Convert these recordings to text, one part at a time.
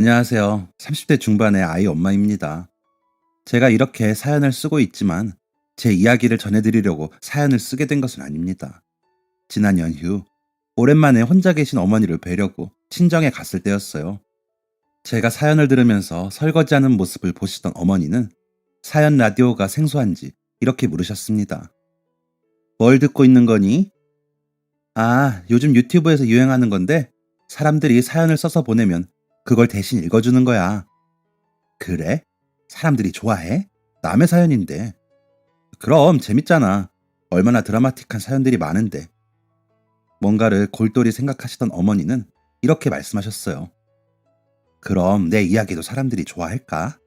안녕하세요. 30대 중반의 아이 엄마입니다. 제가 이렇게 사연을 쓰고 있지만 제 이야기를 전해드리려고 사연을 쓰게 된 것은 아닙니다. 지난 연휴, 오랜만에 혼자 계신 어머니를 뵈려고 친정에 갔을 때였어요. 제가 사연을 들으면서 설거지하는 모습을 보시던 어머니는 사연 라디오가 생소한지 이렇게 물으셨습니다. 뭘 듣고 있는 거니? 아, 요즘 유튜브에서 유행하는 건데 사람들이 사연을 써서 보내면 그걸 대신 읽어주는 거야. 그래? 사람들이 좋아해? 남의 사연인데. 그럼 재밌잖아. 얼마나 드라마틱한 사연들이 많은데. 뭔가를 골똘히 생각하시던 어머니는 이렇게 말씀하셨어요. 그럼 내 이야기도 사람들이 좋아할까?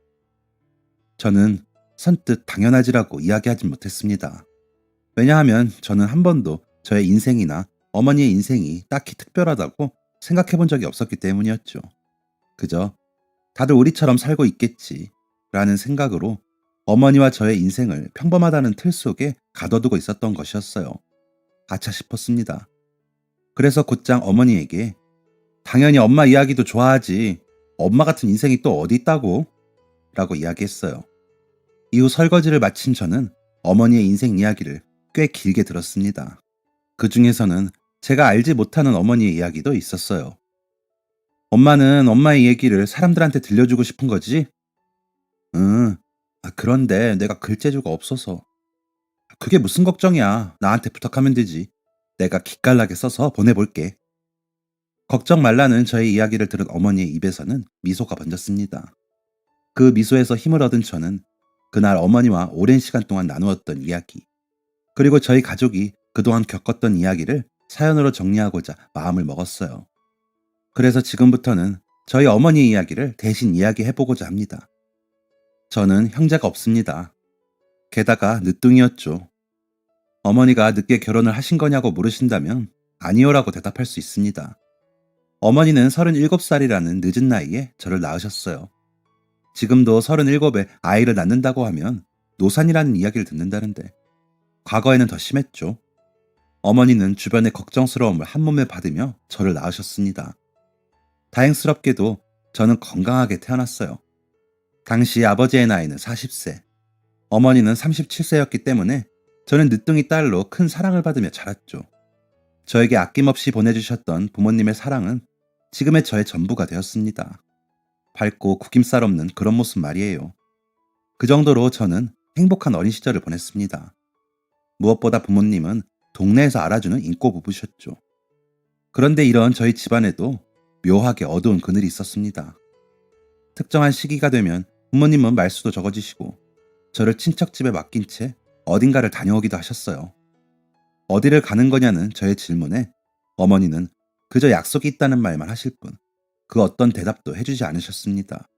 저는 선뜻 당연하지라고 이야기하진 못했습니다. 왜냐하면 저는 한 번도 저의 인생이나 어머니의 인생이 딱히 특별하다고 생각해 본 적이 없었기 때문이었죠. 그저 다들 우리처럼 살고 있겠지 라는 생각으로 어머니와 저의 인생을 평범하다는 틀 속에 가둬두고 있었던 것이었어요. 아차 싶었습니다. 그래서 곧장 어머니에게 당연히 엄마 이야기도 좋아하지. 엄마 같은 인생이 또 어디 있다고? 라고 이야기했어요. 이후 설거지를 마친 저는 어머니의 인생 이야기를 꽤 길게 들었습니다. 그 중에서는 제가 알지 못하는 어머니의 이야기도 있었어요. 엄마는 엄마의 얘기를 사람들한테 들려주고 싶은 거지? 응. 그런데 내가 글재주가 없어서. 그게 무슨 걱정이야. 나한테 부탁하면 되지. 내가 기깔나게 써서 보내볼게. 걱정 말라는 저의 이야기를 들은 어머니의 입에서는 미소가 번졌습니다. 그 미소에서 힘을 얻은 저는 그날 어머니와 오랜 시간 동안 나누었던 이야기, 그리고 저희 가족이 그동안 겪었던 이야기를 사연으로 정리하고자 마음을 먹었어요. 그래서 지금부터는 저희 어머니의 이야기를 대신 이야기해보고자 합니다. 저는 형제가 없습니다. 게다가 늦둥이였죠. 어머니가 늦게 결혼을 하신 거냐고 물으신다면 아니요라고 대답할 수 있습니다. 어머니는 37살이라는 늦은 나이에 저를 낳으셨어요. 지금도 37에 아이를 낳는다고 하면 노산이라는 이야기를 듣는다는데 과거에는 더 심했죠. 어머니는 주변의 걱정스러움을 한몸에 받으며 저를 낳으셨습니다. 다행스럽게도 저는 건강하게 태어났어요. 당시 아버지의 나이는 40세, 어머니는 37세였기 때문에 저는 늦둥이 딸로 큰 사랑을 받으며 자랐죠. 저에게 아낌없이 보내주셨던 부모님의 사랑은 지금의 저의 전부가 되었습니다. 밝고 구김살 없는 그런 모습 말이에요. 그 정도로 저는 행복한 어린 시절을 보냈습니다. 무엇보다 부모님은 동네에서 알아주는 인꼬 부부셨죠. 그런데 이런 저희 집안에도 묘하게 어두운 그늘이 있었습니다. 특정한 시기가 되면 부모님은 말수도 적어지시고 저를 친척집에 맡긴 채 어딘가를 다녀오기도 하셨어요. 어디를 가는 거냐는 저의 질문에 어머니는 그저 약속이 있다는 말만 하실 뿐 그 어떤 대답도 해주지 않으셨습니다.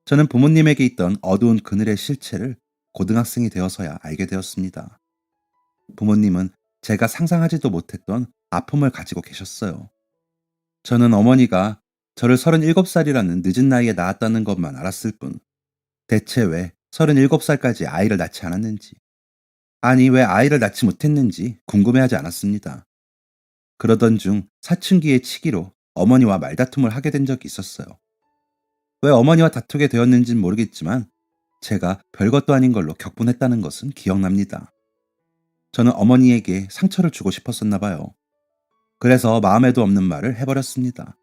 저는 부모님에게 있던 어두운 그늘의 실체를 고등학생이 되어서야 알게 되었습니다. 부모님은 제가 상상하지도 못했던 아픔을 가지고 계셨어요. 저는 어머니가 저를 37살이라는 늦은 나이에 낳았다는 것만 알았을 뿐 대체 왜 37살까지 아이를 낳지 않았는지, 아니 왜 아이를 낳지 못했는지 궁금해하지 않았습니다. 그러던 중 사춘기의 치기로 어머니와 말다툼을 하게 된 적이 있었어요. 왜 어머니와 다투게 되었는지는 모르겠지만 제가 별것도 아닌 걸로 격분했다는 것은 기억납니다. 저는 어머니에게 상처를 주고 싶었었나 봐요. 그래서 마음에도 없는 말을 해버렸습니다.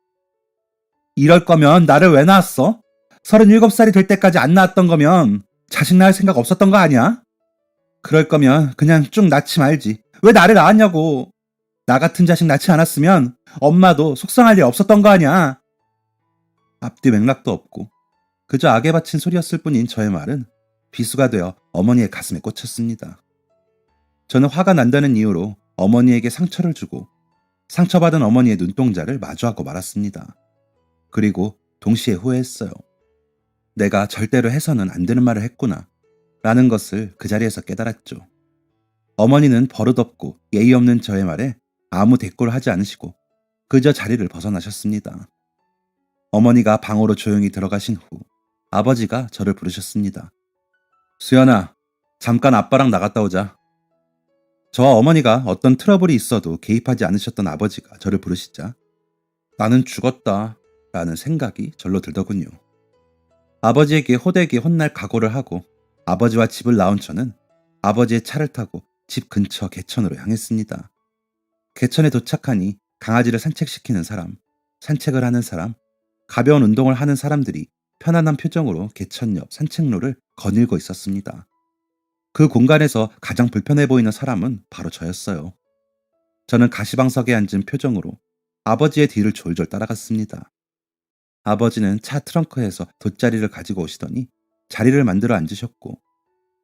이럴 거면 나를 왜 낳았어? 37살이 될 때까지 안 낳았던 거면 자식 낳을 생각 없었던 거 아니야? 그럴 거면 그냥 쭉 낳지 말지. 왜 나를 낳았냐고. 나 같은 자식 낳지 않았으면 엄마도 속상할 일 없었던 거 아니야. 앞뒤 맥락도 없고 그저 악에 바친 소리였을 뿐인 저의 말은 비수가 되어 어머니의 가슴에 꽂혔습니다. 저는 화가 난다는 이유로 어머니에게 상처를 주고 상처받은 어머니의 눈동자를 마주하고 말았습니다. 그리고 동시에 후회했어요. 내가 절대로 해서는 안 되는 말을 했구나 라는 것을 그 자리에서 깨달았죠. 어머니는 버릇없고 예의 없는 저의 말에 아무 대꾸를 하지 않으시고 그저 자리를 벗어나셨습니다. 어머니가 방으로 조용히 들어가신 후 아버지가 저를 부르셨습니다. 수연아, 잠깐 아빠랑 나갔다 오자. 저와 어머니가 어떤 트러블이 있어도 개입하지 않으셨던 아버지가 저를 부르시자 나는 죽었다. 라는 생각이 절로 들더군요. 아버지에게 호되게 혼날 각오를 하고 아버지와 집을 나온 저는 아버지의 차를 타고 집 근처 개천으로 향했습니다. 개천에 도착하니 강아지를 산책시키는 사람, 산책을 하는 사람, 가벼운 운동을 하는 사람들이 편안한 표정으로 개천 옆 산책로를 거닐고 있었습니다. 그 공간에서 가장 불편해 보이는 사람은 바로 저였어요. 저는 가시방석에 앉은 표정으로 아버지의 뒤를 졸졸 따라갔습니다. 아버지는 차 트렁크에서 돗자리를 가지고 오시더니 자리를 만들어 앉으셨고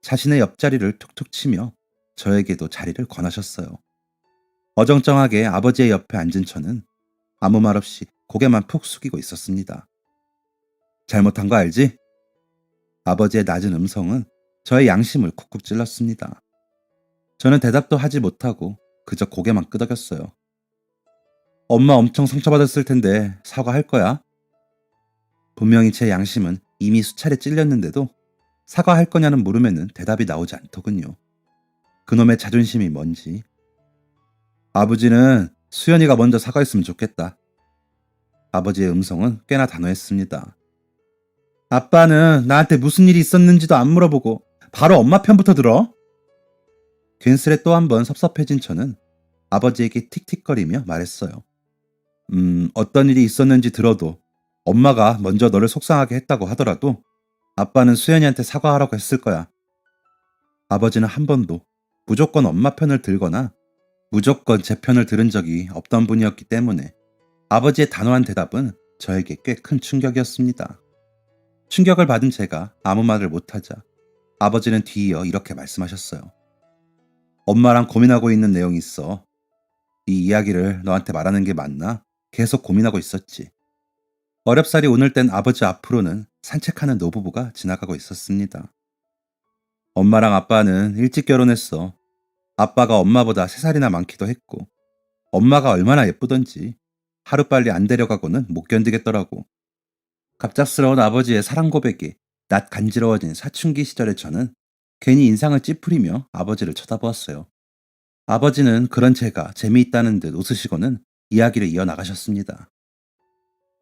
자신의 옆자리를 툭툭 치며 저에게도 자리를 권하셨어요. 어정쩡하게 아버지의 옆에 앉은 저는 아무 말 없이 고개만 푹 숙이고 있었습니다. 잘못한 거 알지? 아버지의 낮은 음성은 저의 양심을 쿡쿡 찔렀습니다. 저는 대답도 하지 못하고 그저 고개만 끄덕였어요. 엄마 엄청 상처받았을 텐데 사과할 거야? 분명히 제 양심은 이미 수차례 찔렸는데도 사과할 거냐는 물음에는 대답이 나오지 않더군요. 그놈의 자존심이 뭔지. 아버지는 수연이가 먼저 사과했으면 좋겠다. 아버지의 음성은 꽤나 단호했습니다. 아빠는 나한테 무슨 일이 있었는지도 안 물어보고 바로 엄마 편부터 들어? 괜스레 또 한 번 섭섭해진 저는 아버지에게 틱틱거리며 말했어요. 어떤 일이 있었는지 들어도 엄마가 먼저 너를 속상하게 했다고 하더라도 아빠는 수연이한테 사과하라고 했을 거야. 아버지는 한 번도 무조건 엄마 편을 들거나 무조건 제 편을 들은 적이 없던 분이었기 때문에 아버지의 단호한 대답은 저에게 꽤 큰 충격이었습니다. 충격을 받은 제가 아무 말을 못하자 아버지는 뒤이어 이렇게 말씀하셨어요. 엄마랑 고민하고 있는 내용이 있어. 이 이야기를 너한테 말하는 게 맞나? 계속 고민하고 있었지. 어렵사리 오늘 땐 아버지 앞으로는 산책하는 노부부가 지나가고 있었습니다. 엄마랑 아빠는 일찍 결혼했어. 아빠가 엄마보다 3살이나 많기도 했고 엄마가 얼마나 예쁘던지 하루빨리 안 데려가고는 못 견디겠더라고. 갑작스러운 아버지의 사랑 고백에 낯 간지러워진 사춘기 시절의 저는 괜히 인상을 찌푸리며 아버지를 쳐다보았어요. 아버지는 그런 제가 재미있다는 듯 웃으시고는 이야기를 이어나가셨습니다.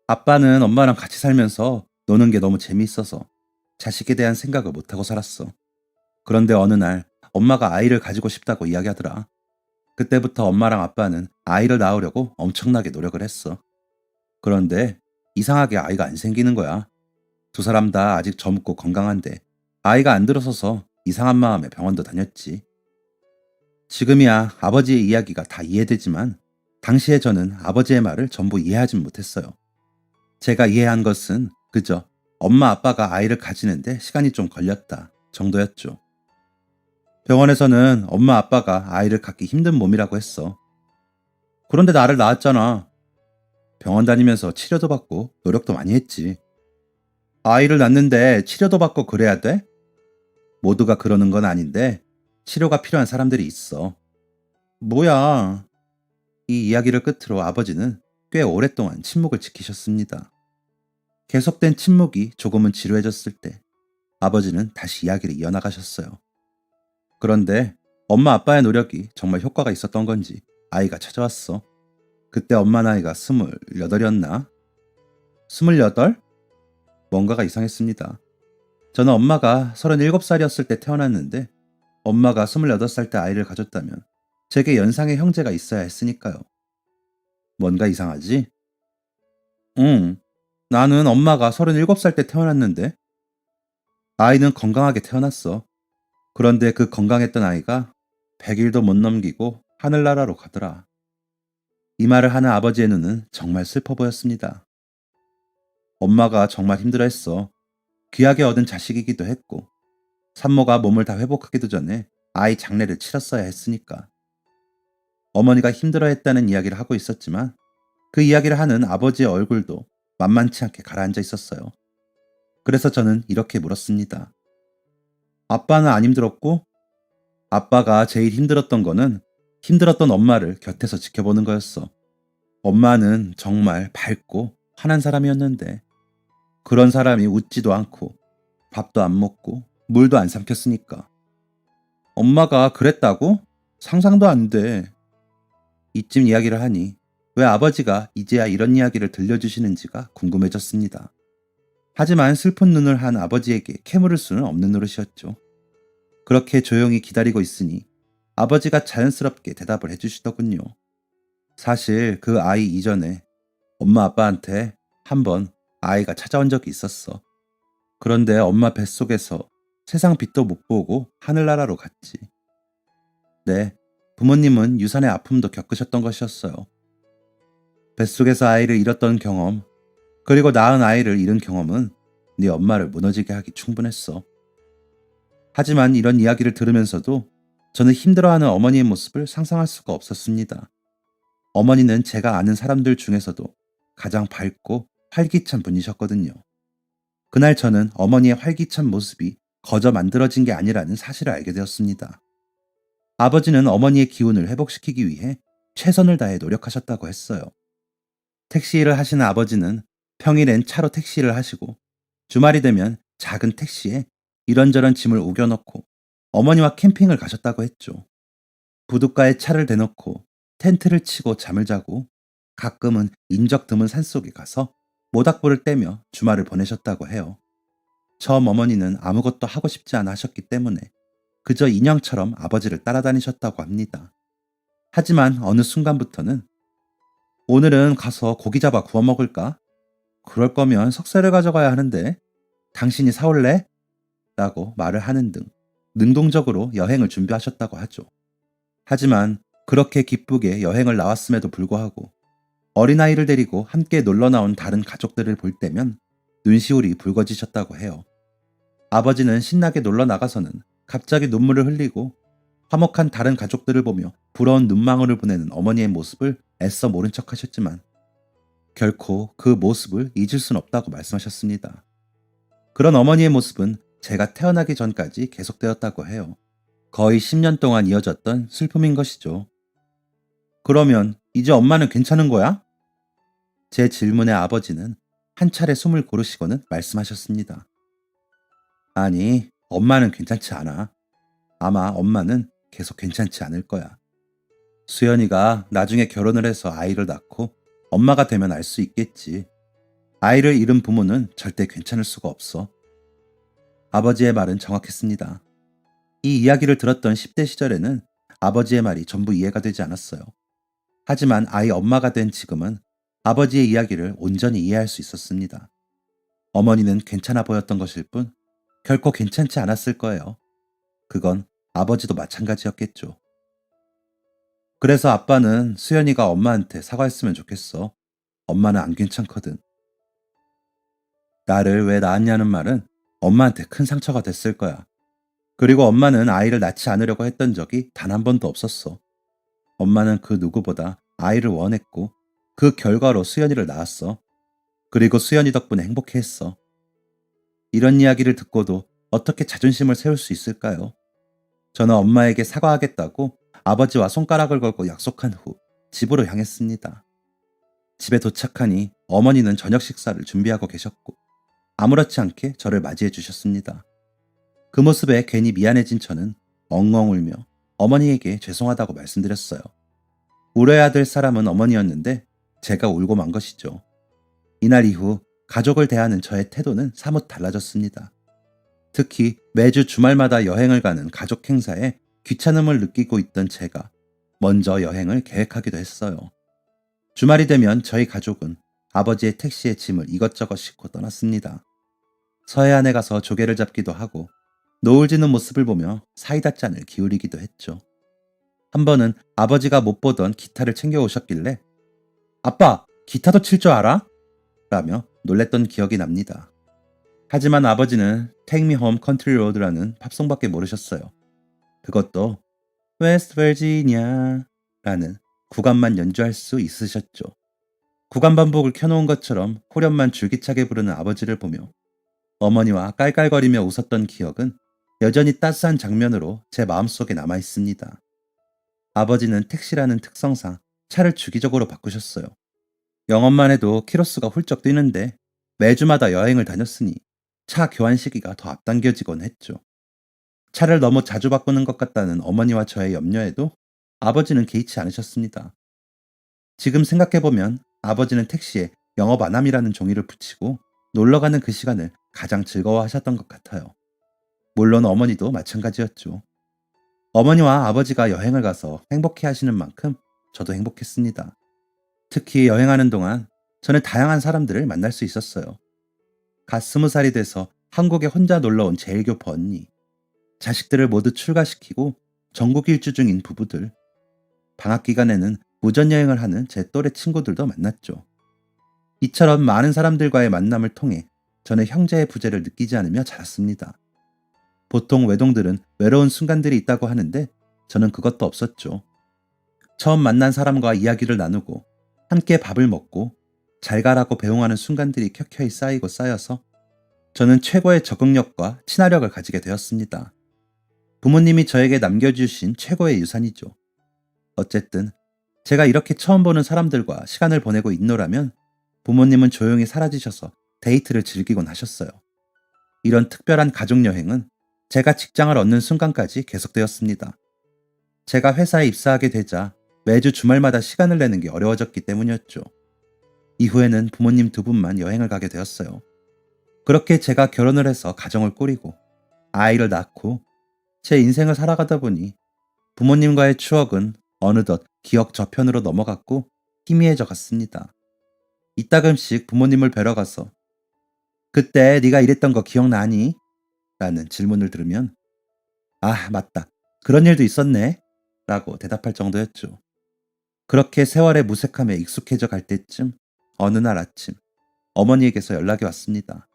아빠는 엄마랑 같이 살면서 노는 게 너무 재미있어서 자식에 대한 생각을 못하고 살았어. 그런데 어느 날 엄마가 아이를 가지고 싶다고 이야기하더라. 그때부터 엄마랑 아빠는 아이를 낳으려고 엄청나게 노력을 했어. 그런데 이상하게 아이가 안 생기는 거야. 두 사람 다 아직 젊고 건강한데 아이가 안 들어서서 이상한 마음에 병원도 다녔지. 지금이야 아버지의 이야기가 다 이해되지만 당시에 저는 아버지의 말을 전부 이해하진 못했어요. 제가 이해한 것은 그저 엄마 아빠가 아이를 가지는데 시간이 좀 걸렸다 정도였죠. 병원에서는 엄마 아빠가 아이를 갖기 힘든 몸이라고 했어. 그런데 나를 낳았잖아. 병원 다니면서 치료도 받고 노력도 많이 했지. 아이를 낳는데 치료도 받고 그래야 돼? 모두가 그러는 건 아닌데 치료가 필요한 사람들이 있어. 뭐야? 이 이야기를 끝으로 아버지는 꽤 오랫동안 침묵을 지키셨습니다. 계속된 침묵이 조금은 지루해졌을 때 아버지는 다시 이야기를 이어나가셨어요. 그런데 엄마 아빠의 노력이 정말 효과가 있었던 건지 아이가 찾아왔어. 그때 엄마 나이가 28이었나? 28? 뭔가가 이상했습니다. 저는 엄마가 37살이었을 때 태어났는데 엄마가 28살 때 아이를 가졌다면 제게 연상의 형제가 있어야 했으니까요. 뭔가 이상하지? 응, 나는 엄마가 37살 때 태어났는데 아이는 건강하게 태어났어. 그런데 그 건강했던 아이가 100일도 못 넘기고 하늘나라로 가더라. 이 말을 하는 아버지의 눈은 정말 슬퍼 보였습니다. 엄마가 정말 힘들어했어. 귀하게 얻은 자식이기도 했고 산모가 몸을 다 회복하기도 전에 아이 장례를 치렀어야 했으니까. 어머니가 힘들어했다는 이야기를 하고 있었지만 그 이야기를 하는 아버지의 얼굴도 만만치 않게 가라앉아 있었어요. 그래서 저는 이렇게 물었습니다. 아빠는 안 힘들었고? 아빠가 제일 힘들었던 거는 힘들었던 엄마를 곁에서 지켜보는 거였어. 엄마는 정말 밝고 환한 사람이었는데 그런 사람이 웃지도 않고 밥도 안 먹고 물도 안 삼켰으니까. 엄마가 그랬다고? 상상도 안 돼. 이쯤 이야기를 하니 왜 아버지가 이제야 이런 이야기를 들려주시는지가 궁금해졌습니다. 하지만 슬픈 눈을 한 아버지에게 캐물을 수는 없는 노릇이었죠. 그렇게 조용히 기다리고 있으니 아버지가 자연스럽게 대답을 해주시더군요. 사실 그 아이 이전에 엄마 아빠한테 한번 아이가 찾아온 적이 있었어. 그런데 엄마 뱃속에서 세상 빛도 못 보고 하늘나라로 갔지. 네, 부모님은 유산의 아픔도 겪으셨던 것이었어요. 뱃속에서 아이를 잃었던 경험, 그리고 낳은 아이를 잃은 경험은 네 엄마를 무너지게 하기 충분했어. 하지만 이런 이야기를 들으면서도 저는 힘들어하는 어머니의 모습을 상상할 수가 없었습니다. 어머니는 제가 아는 사람들 중에서도 가장 밝고 활기찬 분이셨거든요. 그날 저는 어머니의 활기찬 모습이 거저 만들어진 게 아니라는 사실을 알게 되었습니다. 아버지는 어머니의 기운을 회복시키기 위해 최선을 다해 노력하셨다고 했어요. 택시 일을 하시는 아버지는 평일엔 차로 택시를 하시고 주말이 되면 작은 택시에 이런저런 짐을 우겨넣고 어머니와 캠핑을 가셨다고 했죠. 부둣가에 차를 대놓고 텐트를 치고 잠을 자고 가끔은 인적 드문 산속에 가서 모닥불을 떼며 주말을 보내셨다고 해요. 처음 어머니는 아무것도 하고 싶지 않아 하셨기 때문에 그저 인형처럼 아버지를 따라다니셨다고 합니다. 하지만 어느 순간부터는 오늘은 가서 고기 잡아 구워 먹을까? 그럴 거면 석쇠를 가져가야 하는데 당신이 사올래? 라고 말을 하는 등 능동적으로 여행을 준비하셨다고 하죠. 하지만 그렇게 기쁘게 여행을 나왔음에도 불구하고 어린아이를 데리고 함께 놀러 나온 다른 가족들을 볼 때면 눈시울이 붉어지셨다고 해요. 아버지는 신나게 놀러 나가서는 갑자기 눈물을 흘리고 화목한 다른 가족들을 보며 부러운 눈망울을 보내는 어머니의 모습을 애써 모른 척 하셨지만 결코 그 모습을 잊을 순 없다고 말씀하셨습니다. 그런 어머니의 모습은 제가 태어나기 전까지 계속되었다고 해요. 거의 10년 동안 이어졌던 슬픔인 것이죠. 그러면 이제 엄마는 괜찮은 거야? 제 질문에 아버지는 한 차례 숨을 고르시고는 말씀하셨습니다. 아니, 엄마는 괜찮지 않아. 아마 엄마는 계속 괜찮지 않을 거야. 수연이가 나중에 결혼을 해서 아이를 낳고 엄마가 되면 알 수 있겠지. 아이를 잃은 부모는 절대 괜찮을 수가 없어. 아버지의 말은 정확했습니다. 이 이야기를 들었던 10대 시절에는 아버지의 말이 전부 이해가 되지 않았어요. 하지만 아이 엄마가 된 지금은 아버지의 이야기를 온전히 이해할 수 있었습니다. 어머니는 괜찮아 보였던 것일 뿐 결코 괜찮지 않았을 거예요. 그건 아버지도 마찬가지였겠죠. 그래서 아빠는 수연이가 엄마한테 사과했으면 좋겠어. 엄마는 안 괜찮거든. 나를 왜 낳았냐는 말은 엄마한테 큰 상처가 됐을 거야. 그리고 엄마는 아이를 낳지 않으려고 했던 적이 단 한 번도 없었어. 엄마는 그 누구보다 아이를 원했고 그 결과로 수연이를 낳았어. 그리고 수연이 덕분에 행복해했어. 이런 이야기를 듣고도 어떻게 자존심을 세울 수 있을까요? 저는 엄마에게 사과하겠다고 아버지와 손가락을 걸고 약속한 후 집으로 향했습니다. 집에 도착하니 어머니는 저녁 식사를 준비하고 계셨고 아무렇지 않게 저를 맞이해 주셨습니다. 그 모습에 괜히 미안해진 저는 엉엉 울며 어머니에게 죄송하다고 말씀드렸어요. 울어야 될 사람은 어머니였는데 제가 울고 만 것이죠. 이날 이후 가족을 대하는 저의 태도는 사뭇 달라졌습니다. 특히 매주 주말마다 여행을 가는 가족 행사에 귀찮음을 느끼고 있던 제가 먼저 여행을 계획하기도 했어요. 주말이 되면 저희 가족은 아버지의 택시에 짐을 이것저것 싣고 떠났습니다. 서해안에 가서 조개를 잡기도 하고 노을 지는 모습을 보며 사이다 잔을 기울이기도 했죠. 한 번은 아버지가 못 보던 기타를 챙겨 오셨길래 아빠, 기타도 칠 줄 알아? 라며 놀랬던 기억이 납니다. 하지만 아버지는 Take Me Home Country Road라는 팝송밖에 모르셨어요. 그것도 West Virginia 라는 구간만 연주할 수 있으셨죠. 구간 반복을 켜놓은 것처럼 후렴만 줄기차게 부르는 아버지를 보며 어머니와 깔깔거리며 웃었던 기억은 여전히 따스한 장면으로 제 마음속에 남아 있습니다. 아버지는 택시라는 특성상 차를 주기적으로 바꾸셨어요. 영업만 해도 키로수가 훌쩍 뛰는데 매주마다 여행을 다녔으니 차 교환 시기가 더 앞당겨지곤 했죠. 차를 너무 자주 바꾸는 것 같다는 어머니와 저의 염려에도 아버지는 개의치 않으셨습니다. 지금 생각해보면 아버지는 택시에 영업 안 함이라는 종이를 붙이고 놀러가는 그 시간을 가장 즐거워하셨던 것 같아요. 물론 어머니도 마찬가지였죠. 어머니와 아버지가 여행을 가서 행복해 하시는 만큼 저도 행복했습니다. 특히 여행하는 동안 저는 다양한 사람들을 만날 수 있었어요. 갓 20살이 돼서 한국에 혼자 놀러 온 제일교포 언니, 자식들을 모두 출가시키고 전국 일주 중인 부부들, 방학 기간에는 무전 여행을 하는 제 또래 친구들도 만났죠. 이처럼 많은 사람들과의 만남을 통해 저는 형제의 부재를 느끼지 않으며 자랐습니다. 보통 외동들은 외로운 순간들이 있다고 하는데 저는 그것도 없었죠. 처음 만난 사람과 이야기를 나누고 함께 밥을 먹고 잘 가라고 배웅하는 순간들이 켜켜이 쌓이고 쌓여서 저는 최고의 적응력과 친화력을 가지게 되었습니다. 부모님이 저에게 남겨주신 최고의 유산이죠. 어쨌든 제가 이렇게 처음 보는 사람들과 시간을 보내고 있노라면 부모님은 조용히 사라지셔서 데이트를 즐기곤 하셨어요. 이런 특별한 가족여행은 제가 직장을 얻는 순간까지 계속되었습니다. 제가 회사에 입사하게 되자 매주 주말마다 시간을 내는 게 어려워졌기 때문이었죠. 이후에는 부모님 두 분만 여행을 가게 되었어요. 그렇게 제가 결혼을 해서 가정을 꾸리고 아이를 낳고 제 인생을 살아가다 보니 부모님과의 추억은 어느덧 기억 저편으로 넘어갔고 희미해져 갔습니다. 이따금씩 부모님을 뵈러 가서 그때 네가 이랬던 거 기억나니? 라는 질문을 들으면 아, 맞다. 그런 일도 있었네. 라고 대답할 정도였죠. 그렇게 세월의 무색함에 익숙해져 갈 때쯤 어느 날 아침 어머니에게서 연락이 왔습니다.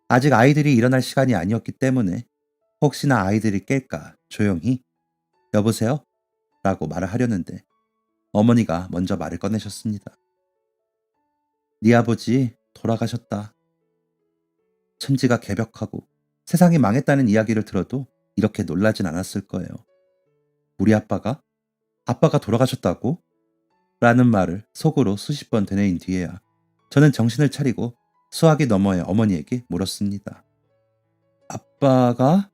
아직 아이들이 일어날 시간이 아니었기 때문에 혹시나 아이들이 깰까 조용히 여보세요? 라고 말을 하려는데 어머니가 먼저 말을 꺼내셨습니다. 네 아버지 돌아가셨다. 천지가 개벽하고 세상이 망했다는 이야기를 들어도 이렇게 놀라진 않았을 거예요. 우리 아빠가 돌아가셨다고? 라는 말을 속으로 수십 번 되뇌인 뒤에야 저는 정신을 차리고 수화기 너머의 어머니에게 물었습니다. 아빠가?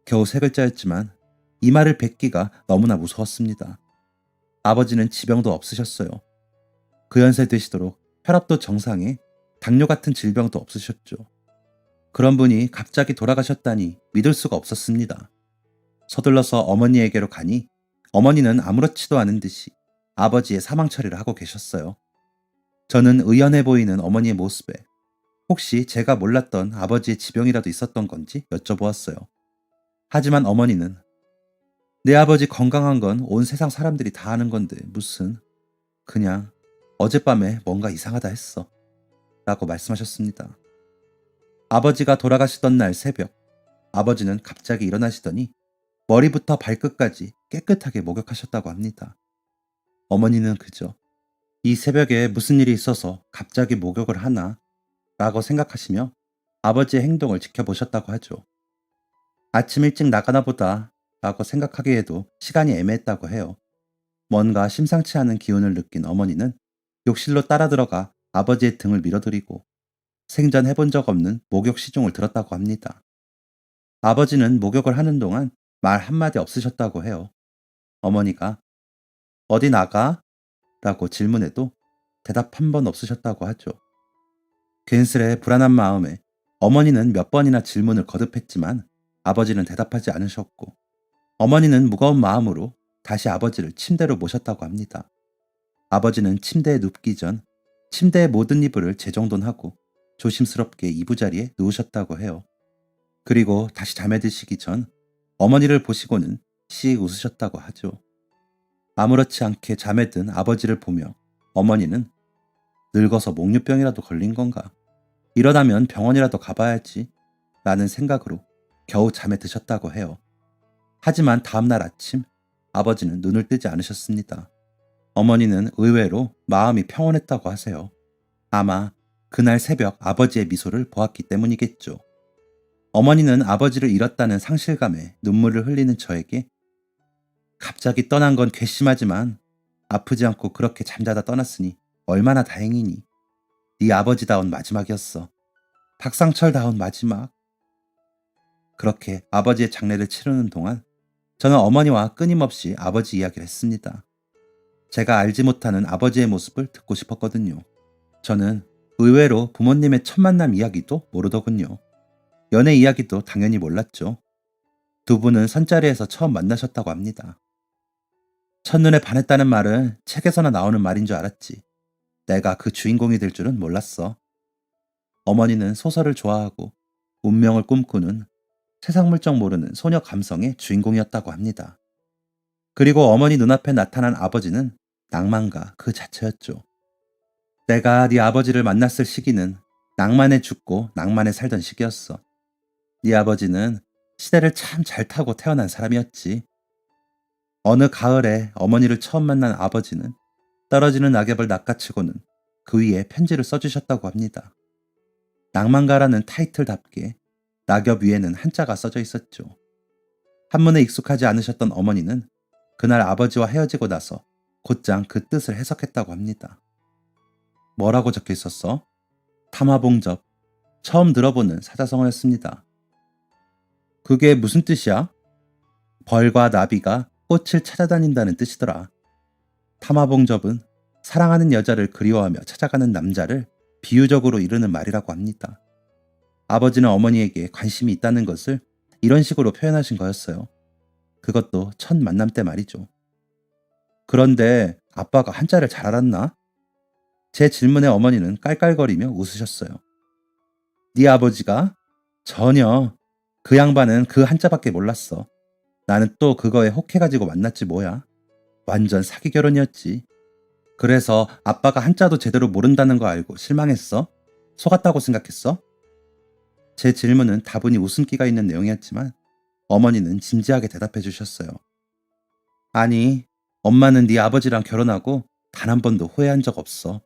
겨우 세 글자였지만 이 말을 뱉기가 너무나 무서웠습니다. 아버지는 지병도 없으셨어요. 그 연세 되시도록 혈압도 정상에 당뇨 같은 질병도 없으셨죠. 그런 분이 갑자기 돌아가셨다니 믿을 수가 없었습니다. 서둘러서 어머니에게로 가니 어머니는 아무렇지도 않은 듯이 아버지의 사망 처리를 하고 계셨어요. 저는 의연해 보이는 어머니의 모습에 혹시 제가 몰랐던 아버지의 지병이라도 있었던 건지 여쭤보았어요. 하지만 어머니는 내 아버지 건강한 건 온 세상 사람들이 다 아는 건데 무슨 그냥 어젯밤에 뭔가 이상하다 했어 라고 말씀하셨습니다. 아버지가 돌아가시던 날 새벽 아버지는 갑자기 일어나시더니 머리부터 발끝까지 깨끗하게 목욕하셨다고 합니다. 어머니는 그저 이 새벽에 무슨 일이 있어서 갑자기 목욕을 하나 라고 생각하시며 아버지의 행동을 지켜보셨다고 하죠. 아침 일찍 나가나 보다 라고 생각하기에도 시간이 애매했다고 해요. 뭔가 심상치 않은 기운을 느낀 어머니는 욕실로 따라 들어가 아버지의 등을 밀어드리고 생전 해본 적 없는 목욕 시종을 들었다고 합니다. 아버지는 목욕을 하는 동안 말 한마디 없으셨다고 해요. 어머니가 어디 나가? 라고 질문해도 대답 한 번 없으셨다고 하죠. 괜스레 불안한 마음에 어머니는 몇 번이나 질문을 거듭했지만 아버지는 대답하지 않으셨고 어머니는 무거운 마음으로 다시 아버지를 침대로 모셨다고 합니다. 아버지는 침대에 눕기 전 침대의 모든 이불을 재정돈하고 조심스럽게 이부자리에 누우셨다고 해요. 그리고 다시 잠에 드시기 전 어머니를 보시고는 씩 웃으셨다고 하죠. 아무렇지 않게 잠에 든 아버지를 보며 어머니는 늙어서 목류병이라도 걸린 건가? 일어나면 병원이라도 가봐야지 라는 생각으로 겨우 잠에 드셨다고 해요. 하지만 다음날 아침 아버지는 눈을 뜨지 않으셨습니다. 어머니는 의외로 마음이 평온했다고 하세요. 아마 그날 새벽 아버지의 미소를 보았기 때문이겠죠. 어머니는 아버지를 잃었다는 상실감에 눈물을 흘리는 저에게 갑자기 떠난 건 괘씸하지만 아프지 않고 그렇게 잠자다 떠났으니 얼마나 다행이니. 네 아버지다운 마지막이었어. 박상철다운 마지막. 그렇게 아버지의 장례를 치르는 동안 저는 어머니와 끊임없이 아버지 이야기를 했습니다. 제가 알지 못하는 아버지의 모습을 듣고 싶었거든요. 저는 의외로 부모님의 첫 만남 이야기도 모르더군요. 연애 이야기도 당연히 몰랐죠. 두 분은 선자리에서 처음 만나셨다고 합니다. 첫눈에 반했다는 말은 책에서나 나오는 말인 줄 알았지. 내가 그 주인공이 될 줄은 몰랐어. 어머니는 소설을 좋아하고 운명을 꿈꾸는 세상 물정 모르는 소녀 감성의 주인공이었다고 합니다. 그리고 어머니 눈앞에 나타난 아버지는 낭만가 그 자체였죠. 내가 네 아버지를 만났을 시기는 낭만에 죽고 낭만에 살던 시기였어. 네 아버지는 시대를 참 잘 타고 태어난 사람이었지. 어느 가을에 어머니를 처음 만난 아버지는 떨어지는 낙엽을 낚아채고는 그 위에 편지를 써주셨다고 합니다. 낭만가라는 타이틀답게 낙엽 위에는 한자가 써져 있었죠. 한문에 익숙하지 않으셨던 어머니는 그날 아버지와 헤어지고 나서 곧장 그 뜻을 해석했다고 합니다. 뭐라고 적혀 있었어? 탐화봉접. 처음 들어보는 사자성어였습니다. 그게 무슨 뜻이야? 벌과 나비가 꽃을 찾아다닌다는 뜻이더라. 탐화봉접은 사랑하는 여자를 그리워하며 찾아가는 남자를 비유적으로 이르는 말이라고 합니다. 아버지는 어머니에게 관심이 있다는 것을 이런 식으로 표현하신 거였어요. 그것도 첫 만남 때 말이죠. 그런데 아빠가 한자를 잘 알았나? 제 질문에 어머니는 깔깔거리며 웃으셨어요. 네 아버지가? 전혀. 그 양반은 그 한자밖에 몰랐어. 나는 또 그거에 혹해가지고 만났지 뭐야. 완전 사기 결혼이었지. 그래서 아빠가 한자도 제대로 모른다는 거 알고 실망했어? 속았다고 생각했어? 제 질문은 다분히 웃음기가 있는 내용이었지만 어머니는 진지하게 대답해 주셨어요. 아니, 엄마는 네 아버지랑 결혼하고 단 한 번도 후회한 적 없어.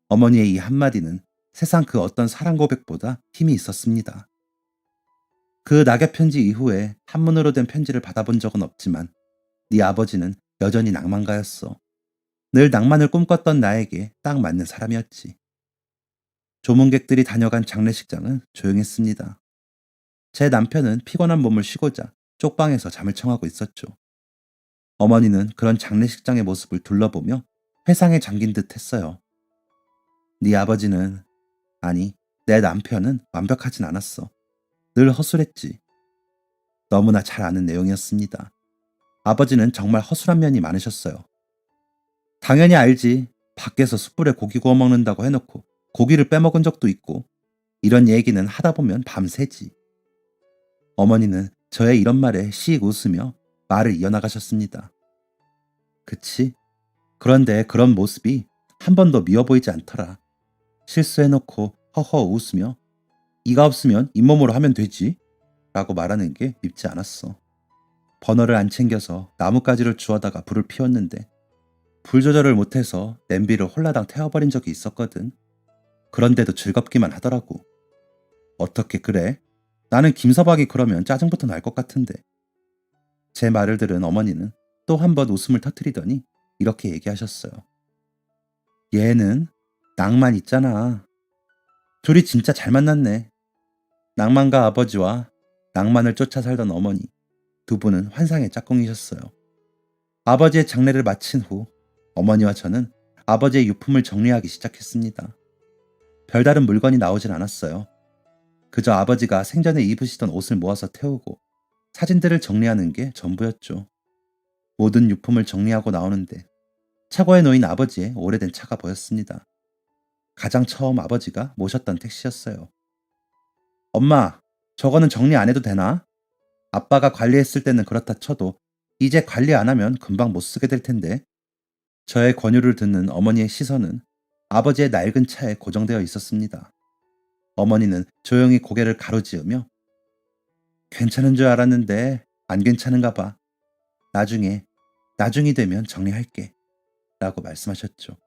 어머니의 이 한마디는 세상 그 어떤 사랑 고백보다 힘이 있었습니다. 그 낙엽 편지 이후에 한문으로 된 편지를 받아본 적은 없지만 네 아버지는 여전히 낭만가였어. 늘 낭만을 꿈꿨던 나에게 딱 맞는 사람이었지. 조문객들이 다녀간 장례식장은 조용했습니다. 제 남편은 피곤한 몸을 쉬고자 쪽방에서 잠을 청하고 있었죠. 어머니는 그런 장례식장의 모습을 둘러보며 회상에 잠긴 듯 했어요. 네 아버지는, 아니, 내 남편은 완벽하진 않았어. 늘 허술했지. 너무나 잘 아는 내용이었습니다. 아버지는 정말 허술한 면이 많으셨어요. 당연히 알지. 밖에서 숯불에 고기 구워 먹는다고 해놓고 고기를 빼먹은 적도 있고 이런 얘기는 하다 보면 밤새지. 어머니는 저의 이런 말에 씩 웃으며 말을 이어나가셨습니다. 그치? 그런데 그런 모습이 한 번도 미워 보이지 않더라. 실수해놓고 허허 웃으며 이가 없으면 잇몸으로 하면 되지 라고 말하는 게 밉지 않았어. 버너를 안 챙겨서 나뭇가지를 주워다가 불을 피웠는데 불 조절을 못해서 냄비를 홀라당 태워버린 적이 있었거든. 그런데도 즐겁기만 하더라고. 어떻게 그래? 나는 김서박이 그러면 짜증부터 날 것 같은데. 제 말을 들은 어머니는 또 한 번 웃음을 터뜨리더니 이렇게 얘기하셨어요. 얘는 낭만 있잖아. 둘이 진짜 잘 만났네. 낭만가 아버지와 낭만을 쫓아 살던 어머니, 두 분은 환상의 짝꿍이셨어요. 아버지의 장례를 마친 후 어머니와 저는 아버지의 유품을 정리하기 시작했습니다. 별다른 물건이 나오진 않았어요. 그저 아버지가 생전에 입으시던 옷을 모아서 태우고 사진들을 정리하는 게 전부였죠. 모든 유품을 정리하고 나오는데 차고에 놓인 아버지의 오래된 차가 보였습니다. 가장 처음 아버지가 모셨던 택시였어요. 엄마, 저거는 정리 안 해도 되나? 아빠가 관리했을 때는 그렇다 쳐도 이제 관리 안 하면 금방 못 쓰게 될 텐데. 저의 권유를 듣는 어머니의 시선은 아버지의 낡은 차에 고정되어 있었습니다. 어머니는 조용히 고개를 가로지으며 괜찮은 줄 알았는데 안 괜찮은가 봐. 나중이 되면 정리할게. 라고 말씀하셨죠.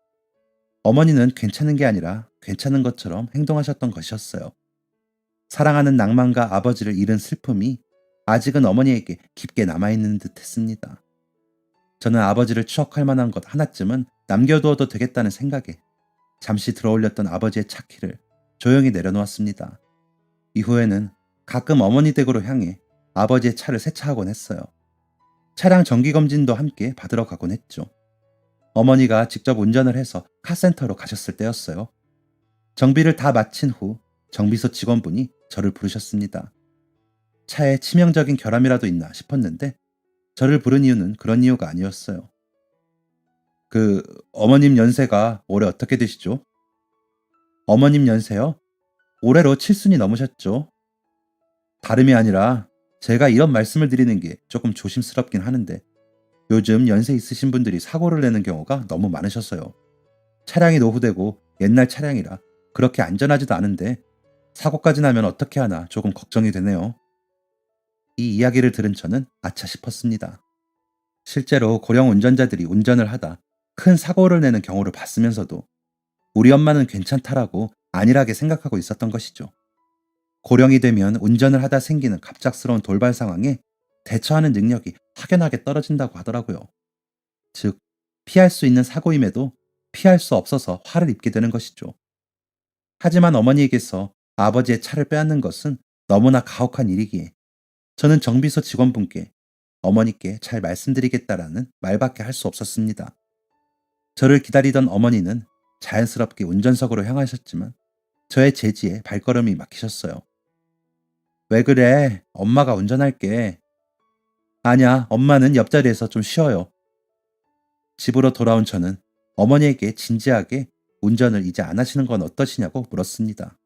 어머니는 괜찮은 게 아니라 괜찮은 것처럼 행동하셨던 것이었어요. 사랑하는 낭만과 아버지를 잃은 슬픔이 아직은 어머니에게 깊게 남아있는 듯 했습니다. 저는 아버지를 추억할 만한 것 하나쯤은 남겨두어도 되겠다는 생각에 잠시 들어올렸던 아버지의 차 키를 조용히 내려놓았습니다. 이후에는 가끔 어머니 댁으로 향해 아버지의 차를 세차하곤 했어요. 차량 정기검진도 함께 받으러 가곤 했죠. 어머니가 직접 운전을 해서 카센터로 가셨을 때였어요. 정비를 다 마친 후 정비소 직원분이 저를 부르셨습니다. 차에 치명적인 결함이라도 있나 싶었는데 저를 부른 이유는 그런 이유가 아니었어요. 그 어머님 연세가 올해 어떻게 되시죠? 어머님 연세요? 올해로 칠순이 넘으셨죠? 다름이 아니라 제가 이런 말씀을 드리는 게 조금 조심스럽긴 하는데 요즘 연세 있으신 분들이 사고를 내는 경우가 너무 많으셨어요. 차량이 노후되고 옛날 차량이라 그렇게 안전하지도 않은데 사고까지 나면 어떻게 하나 조금 걱정이 되네요. 이 이야기를 들은 저는 아차 싶었습니다. 실제로 고령 운전자들이 운전을 하다 큰 사고를 내는 경우를 봤으면서도 우리 엄마는 괜찮다라고 안일하게 생각하고 있었던 것이죠. 고령이 되면 운전을 하다 생기는 갑작스러운 돌발 상황에 대처하는 능력이 확연하게 떨어진다고 하더라고요. 즉, 피할 수 있는 사고임에도 피할 수 없어서 화를 입게 되는 것이죠. 하지만 어머니에게서 아버지의 차를 빼앗는 것은 너무나 가혹한 일이기에 저는 정비소 직원분께 어머니께 잘 말씀드리겠다라는 말밖에 할 수 없었습니다. 저를 기다리던 어머니는 자연스럽게 운전석으로 향하셨지만 저의 제지에 발걸음이 막히셨어요. 왜 그래? 엄마가 운전할게. 아냐, 엄마는 옆자리에서 좀 쉬어요. 집으로 돌아온 저는 어머니에게 진지하게 운전을 이제 안 하시는 건 어떠시냐고 물었습니다.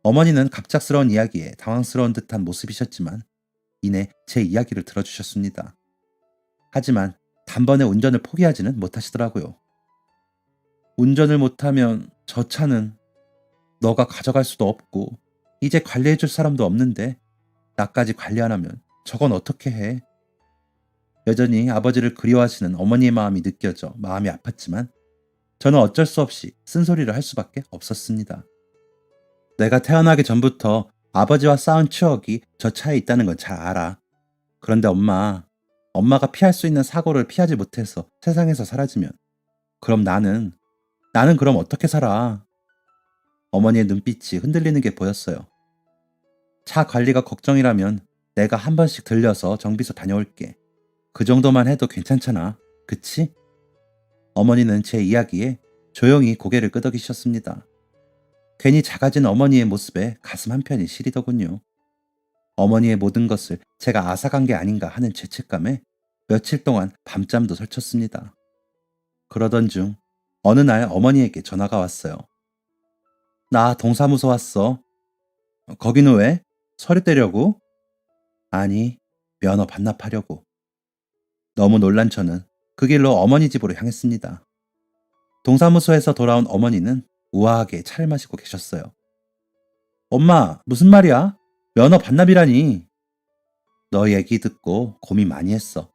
어머니는 갑작스러운 이야기에 당황스러운 듯한 모습이셨지만 이내 제 이야기를 들어주셨습니다. 하지만 단번에 운전을 포기하지는 못하시더라고요. 운전을 못하면 저 차는 너가 가져갈 수도 없고 이제 관리해줄 사람도 없는데 나까지 관리 안 하면 저건 어떻게 해? 여전히 아버지를 그리워하시는 어머니의 마음이 느껴져 마음이 아팠지만 저는 어쩔 수 없이 쓴소리를 할 수밖에 없었습니다. 내가 태어나기 전부터 아버지와 싸운 추억이 저 차에 있다는 건 잘 알아. 그런데 엄마가 피할 수 있는 사고를 피하지 못해서 세상에서 사라지면 그럼 나는 그럼 어떻게 살아? 어머니의 눈빛이 흔들리는 게 보였어요. 차 관리가 걱정이라면 내가 한 번씩 들려서 정비소 다녀올게. 그 정도만 해도 괜찮잖아. 그치? 어머니는 제 이야기에 조용히 고개를 끄덕이셨습니다. 괜히 작아진 어머니의 모습에 가슴 한편이 시리더군요. 어머니의 모든 것을 제가 앗아간 게 아닌가 하는 죄책감에 며칠 동안 밤잠도 설쳤습니다. 그러던 중 어느 날 어머니에게 전화가 왔어요. 나 동사무소 왔어. 거기는 왜? 서류 떼려고? 아니, 면허 반납하려고. 너무 놀란 저는 그 길로 어머니 집으로 향했습니다. 동사무소에서 돌아온 어머니는 우아하게 차를 마시고 계셨어요. 엄마, 무슨 말이야? 면허 반납이라니. 너 얘기 듣고 고민 많이 했어.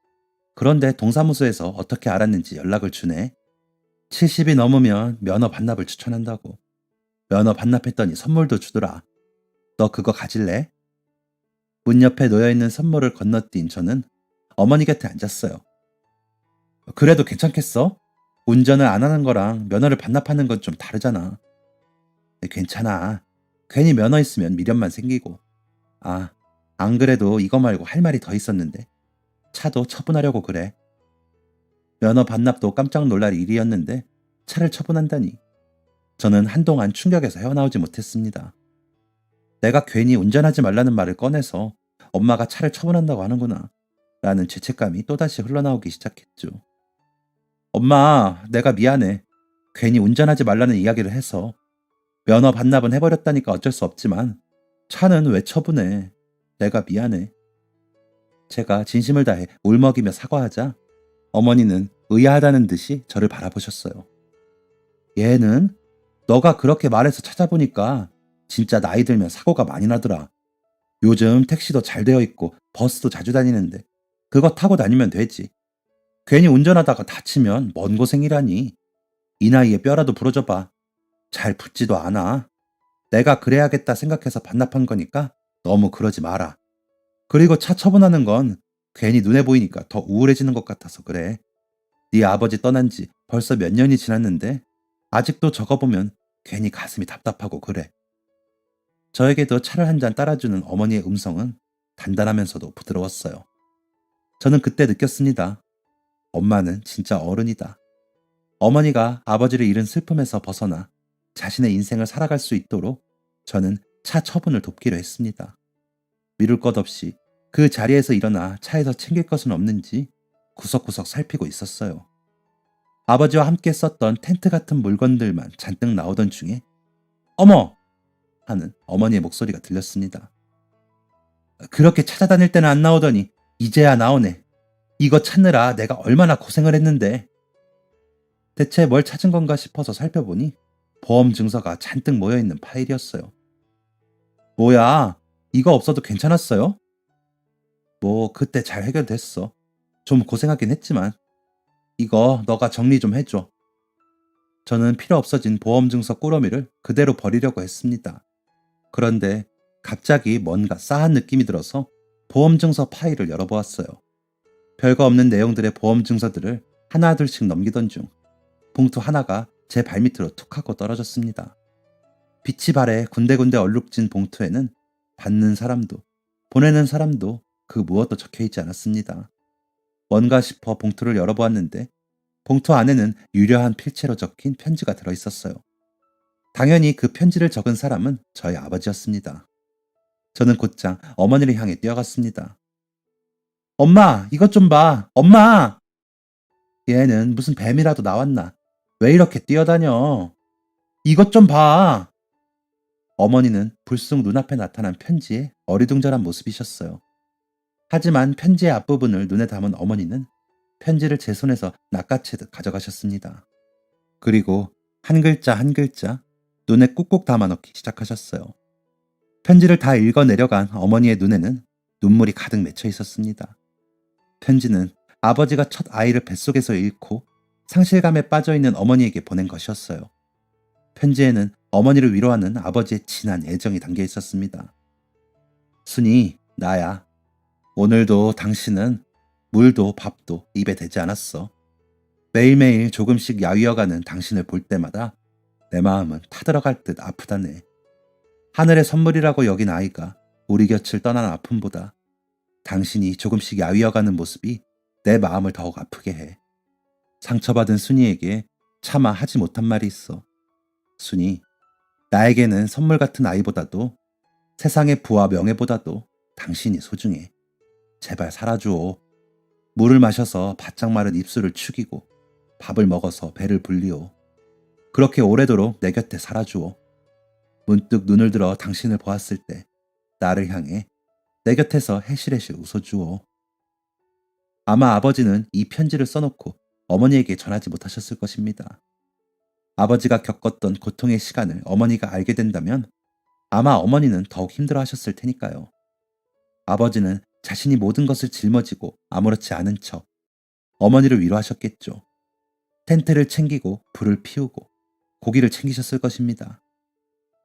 그런데 동사무소에서 어떻게 알았는지 연락을 주네. 70이 넘으면 면허 반납을 추천한다고. 면허 반납했더니 선물도 주더라. 너 그거 가질래? 문 옆에 놓여있는 선물을 건너뛴 저는 어머니 곁에 앉았어요. 그래도 괜찮겠어? 운전을 안 하는 거랑 면허를 반납하는 건 좀 다르잖아. 괜찮아. 괜히 면허 있으면 미련만 생기고. 아, 안 그래도 이거 말고 할 말이 더 있었는데. 차도 처분하려고 그래. 면허 반납도 깜짝 놀랄 일이었는데 차를 처분한다니. 저는 한동안 충격에서 헤어나오지 못했습니다. 내가 괜히 운전하지 말라는 말을 꺼내서 엄마가 차를 처분한다고 하는구나 라는 죄책감이 또다시 흘러나오기 시작했죠. 엄마, 내가 미안해. 괜히 운전하지 말라는 이야기를 해서. 면허 반납은 해버렸다니까 어쩔 수 없지만 차는 왜 처분해. 내가 미안해. 제가 진심을 다해 울먹이며 사과하자 어머니는 의아하다는 듯이 저를 바라보셨어요. 얘는 너가 그렇게 말해서 찾아보니까 진짜 나이 들면 사고가 많이 나더라. 요즘 택시도 잘 되어 있고 버스도 자주 다니는데 그거 타고 다니면 되지. 괜히 운전하다가 다치면 먼 고생이라니. 이 나이에 뼈라도 부러져봐. 잘 붙지도 않아. 내가 그래야겠다 생각해서 반납한 거니까 너무 그러지 마라. 그리고 차 처분하는 건 괜히 눈에 보이니까 더 우울해지는 것 같아서 그래. 네 아버지 떠난 지 벌써 몇 년이 지났는데 아직도 저거 보면 괜히 가슴이 답답하고 그래. 저에게도 차를 한 잔 따라주는 어머니의 음성은 단단하면서도 부드러웠어요. 저는 그때 느꼈습니다. 엄마는 진짜 어른이다. 어머니가 아버지를 잃은 슬픔에서 벗어나 자신의 인생을 살아갈 수 있도록 저는 차 처분을 돕기로 했습니다. 미룰 것 없이 그 자리에서 일어나 차에서 챙길 것은 없는지 구석구석 살피고 있었어요. 아버지와 함께 썼던 텐트 같은 물건들만 잔뜩 나오던 중에 어머! 하는 어머니의 목소리가 들렸습니다. 그렇게 찾아다닐 때는 안 나오더니 이제야 나오네. 이거 찾느라 내가 얼마나 고생을 했는데. 대체 뭘 찾은 건가 싶어서 살펴보니 보험 증서가 잔뜩 모여있는 파일이었어요. 뭐야, 이거 없어도 괜찮았어요? 뭐 그때 잘 해결됐어. 좀 고생하긴 했지만 이거 너가 정리 좀 해줘. 저는 필요 없어진 보험 증서 꾸러미를 그대로 버리려고 했습니다. 그런데 갑자기 뭔가 싸한 느낌이 들어서 보험 증서 파일을 열어보았어요. 별거 없는 내용들의 보험 증서들을 하나둘씩 넘기던 중 봉투 하나가 제 발밑으로 툭 하고 떨어졌습니다. 빛이 발에 군데군데 얼룩진 봉투에는 받는 사람도 보내는 사람도 그 무엇도 적혀있지 않았습니다. 뭔가 싶어 봉투를 열어보았는데 봉투 안에는 유려한 필체로 적힌 편지가 들어있었어요. 당연히 그 편지를 적은 사람은 저희 아버지였습니다. 저는 곧장 어머니를 향해 뛰어갔습니다. 엄마, 이것 좀 봐. 엄마! 얘는 무슨 뱀이라도 나왔나? 왜 이렇게 뛰어다녀? 이것 좀 봐. 어머니는 불쑥 눈앞에 나타난 편지에 어리둥절한 모습이셨어요. 하지만 편지의 앞부분을 눈에 담은 어머니는 편지를 제 손에서 낚아채듯 가져가셨습니다. 그리고 한 글자 한 글자 눈에 꾹꾹 담아 넣기 시작하셨어요. 편지를 다 읽어 내려간 어머니의 눈에는 눈물이 가득 맺혀 있었습니다. 편지는 아버지가 첫 아이를 뱃속에서 잃고 상실감에 빠져 있는 어머니에게 보낸 것이었어요. 편지에는 어머니를 위로하는 아버지의 진한 애정이 담겨 있었습니다. 순이, 나야. 오늘도 당신은 물도 밥도 입에 대지 않았어. 매일매일 조금씩 야위어가는 당신을 볼 때마다 내 마음은 타들어갈 듯 아프다네. 하늘의 선물이라고 여긴 아이가 우리 곁을 떠난 아픔보다 당신이 조금씩 야위어가는 모습이 내 마음을 더욱 아프게 해. 상처받은 순이에게 차마 하지 못한 말이 있어. 순이, 나에게는 선물 같은 아이보다도 세상의 부와 명예보다도 당신이 소중해. 제발 살아주오. 물을 마셔서 바짝 마른 입술을 축이고 밥을 먹어서 배를 불리오. 그렇게 오래도록 내 곁에 살아주오. 문득 눈을 들어 당신을 보았을 때 나를 향해 내 곁에서 해실해실 웃어주오. 아마 아버지는 이 편지를 써놓고 어머니에게 전하지 못하셨을 것입니다. 아버지가 겪었던 고통의 시간을 어머니가 알게 된다면 아마 어머니는 더욱 힘들어 하셨을 테니까요. 아버지는 자신이 모든 것을 짊어지고 아무렇지 않은 척 어머니를 위로하셨겠죠. 텐트를 챙기고 불을 피우고 고기를 챙기셨을 것입니다.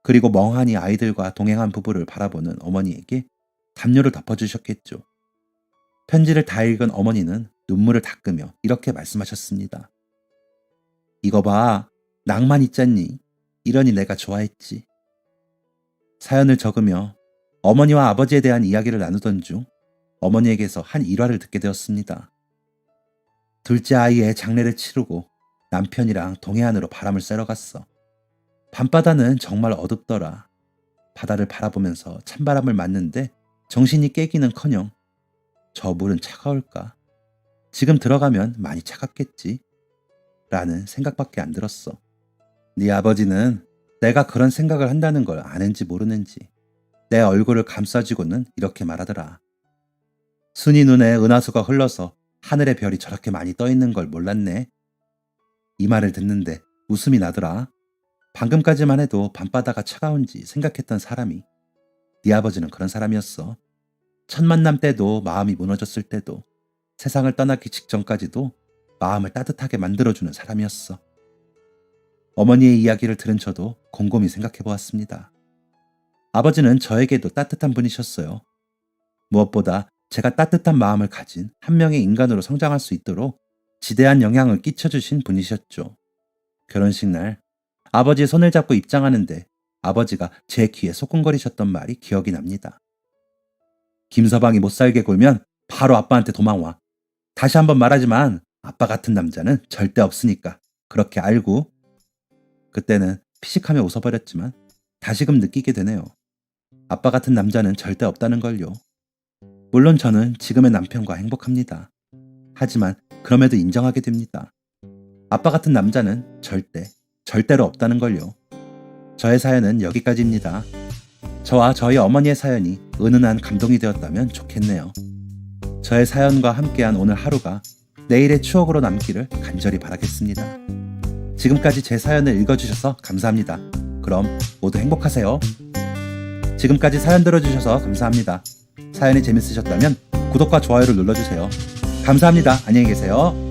그리고 멍하니 아이들과 동행한 부부를 바라보는 어머니에게 담요를 덮어주셨겠죠. 편지를 다 읽은 어머니는 눈물을 닦으며 이렇게 말씀하셨습니다. 이거 봐, 낭만 있잖니. 이러니 내가 좋아했지. 사연을 적으며 어머니와 아버지에 대한 이야기를 나누던 중 어머니에게서 한 일화를 듣게 되었습니다. 둘째 아이의 장례를 치르고 남편이랑 동해안으로 바람을 쐬러 갔어. 밤바다는 정말 어둡더라. 바다를 바라보면서 찬바람을 맞는데 정신이 깨기는커녕 저 물은 차가울까? 지금 들어가면 많이 차갑겠지? 라는 생각밖에 안 들었어. 네 아버지는 내가 그런 생각을 한다는 걸 아는지 모르는지 내 얼굴을 감싸쥐고는 이렇게 말하더라. 순이 눈에 은하수가 흘러서 하늘의 별이 저렇게 많이 떠 있는 걸 몰랐네. 이 말을 듣는데 웃음이 나더라. 방금까지만 해도 밤바다가 차가운지 생각했던 사람이 네 아버지는 그런 사람이었어. 첫 만남 때도 마음이 무너졌을 때도 세상을 떠나기 직전까지도 마음을 따뜻하게 만들어주는 사람이었어. 어머니의 이야기를 들은 저도 곰곰이 생각해 보았습니다. 아버지는 저에게도 따뜻한 분이셨어요. 무엇보다 제가 따뜻한 마음을 가진 한 명의 인간으로 성장할 수 있도록 지대한 영향을 끼쳐주신 분이셨죠. 결혼식 날 아버지의 손을 잡고 입장하는데 아버지가 제 귀에 소곤거리셨던 말이 기억이 납니다. 김서방이 못 살게 굴면 바로 아빠한테 도망와. 다시 한번 말하지만 아빠 같은 남자는 절대 없으니까. 그렇게 알고 그때는 피식하며 웃어버렸지만 다시금 느끼게 되네요. 아빠 같은 남자는 절대 없다는 걸요. 물론 저는 지금의 남편과 행복합니다. 하지만 그럼에도 인정하게 됩니다. 아빠 같은 남자는 절대로 없다는 걸요. 저의 사연은 여기까지입니다. 저와 저희 어머니의 사연이 은은한 감동이 되었다면 좋겠네요. 저의 사연과 함께한 오늘 하루가 내일의 추억으로 남기를 간절히 바라겠습니다. 지금까지 제 사연을 읽어주셔서 감사합니다. 그럼 모두 행복하세요. 지금까지 사연 들어주셔서 감사합니다. 사연이 재밌으셨다면 구독과 좋아요를 눌러주세요. 감사합니다. 안녕히 계세요.